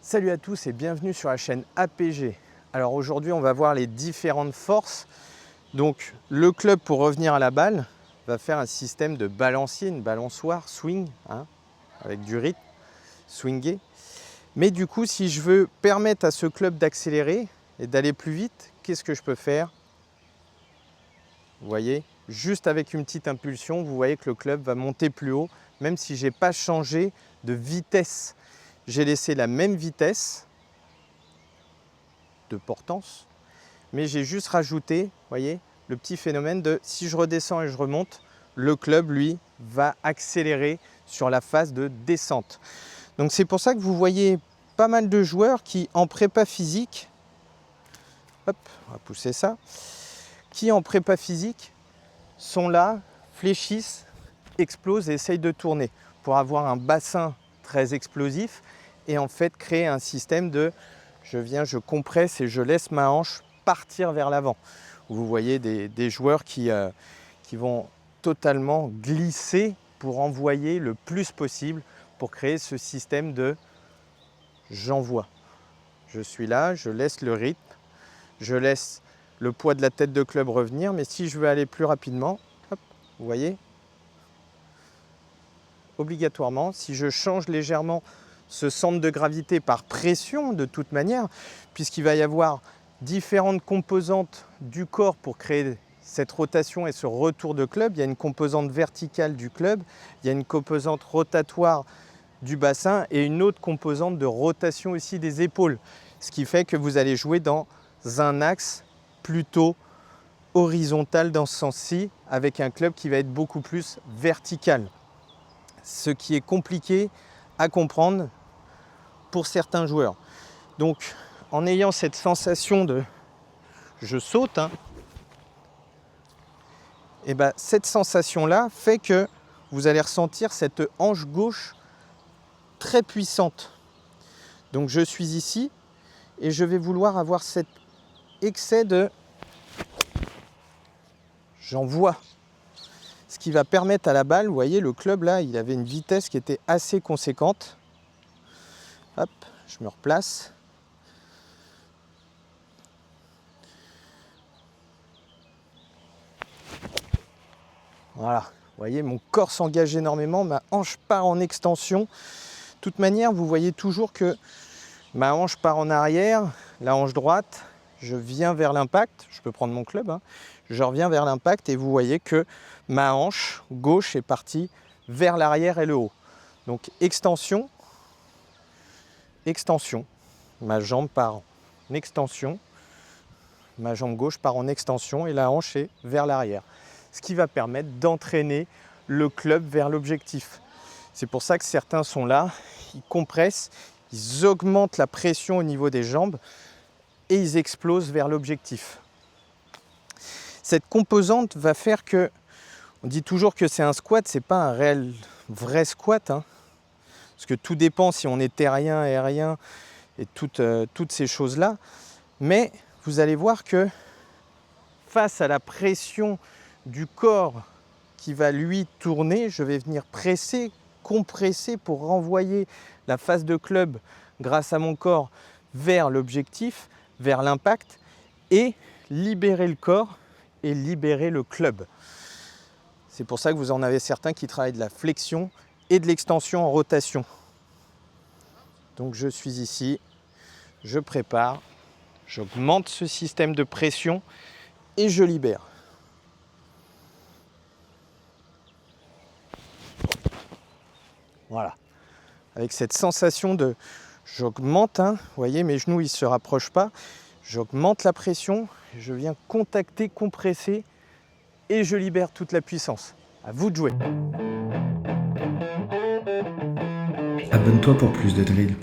Salut à tous et bienvenue sur la chaîne APG. Alors aujourd'hui on va voir les différentes forces. Donc le club, pour revenir à la balle, va faire un système de balancier, une balançoire, swing, avec du rythme, swinguer. Mais du coup, si je veux permettre à ce club d'accélérer et d'aller plus vite, qu'est-ce que je peux faire? Vous voyez, juste avec une petite impulsion, vous voyez que le club va monter plus haut, même si je n'ai pas changé de vitesse. J'ai laissé la même vitesse de portance, mais j'ai juste rajouté, vous voyez, le petit phénomène de si je redescends et je remonte, le club, lui, va accélérer sur la phase de descente. Donc c'est pour ça que vous voyez pas mal de joueurs qui, en prépa physique, hop, on va pousser ça, qui en prépa physique sont là, fléchissent, explosent et essayent de tourner pour avoir un bassin très explosif et en fait créer un système de je viens, je compresse et je laisse ma hanche partir vers l'avant. Vous voyez des joueurs qui vont totalement glisser pour envoyer le plus possible pour créer ce système de j'envoie. Je suis là, je laisse le rythme, je laisse le poids de la tête de club revenir, mais si je veux aller plus rapidement, hop, vous voyez, obligatoirement, si je change légèrement ce centre de gravité par pression de toute manière, puisqu'il va y avoir différentes composantes du corps pour créer cette rotation et ce retour de club. Il y a une composante verticale du club, il y a une composante rotatoire du bassin et une autre composante de rotation aussi des épaules. Ce qui fait que vous allez jouer dans un axe plutôt horizontal dans ce sens-ci, avec un club qui va être beaucoup plus vertical. Ce qui est compliqué à comprendre pour certains joueurs. Donc, en ayant cette sensation de je saute, et ben, cette sensation-là fait que vous allez ressentir cette hanche gauche très puissante. Donc, je suis ici et je vais vouloir avoir cet excès de j'envoie. Ce qui va permettre à la balle, vous voyez, le club là, il avait une vitesse qui était assez conséquente. Hop, je me replace. Voilà, vous voyez, mon corps s'engage énormément, ma hanche part en extension. De toute manière, vous voyez toujours que ma hanche part en arrière, la hanche droite, je viens vers l'impact, je peux prendre mon club, je reviens vers l'impact et vous voyez que ma hanche gauche est partie vers l'arrière et le haut. Donc extension, extension, ma jambe part en extension, ma jambe gauche part en extension et la hanche est vers l'arrière. Ce qui va permettre d'entraîner le club vers l'objectif. C'est pour ça que certains sont là, ils compressent, ils augmentent la pression au niveau des jambes et ils explosent vers l'objectif. Cette composante va faire que, on dit toujours que c'est un squat, c'est pas un réel vrai squat, parce que tout dépend si on est terrien, aérien et toutes ces choses-là. Mais vous allez voir que face à la pression du corps qui va lui tourner, je vais venir presser, compresser pour renvoyer la face de club grâce à mon corps vers l'objectif, vers l'impact et libérer le corps et libérer le club. C'est pour ça que vous en avez certains qui travaillent de la flexion et de l'extension en rotation. Donc je suis ici, je prépare, j'augmente ce système de pression et je libère. Voilà, avec cette sensation de j'augmente, vous voyez mes genoux ils ne se rapprochent pas, j'augmente la pression, je viens contacter, compresser et je libère toute la puissance. À vous de jouer. Abonne-toi pour plus de drills.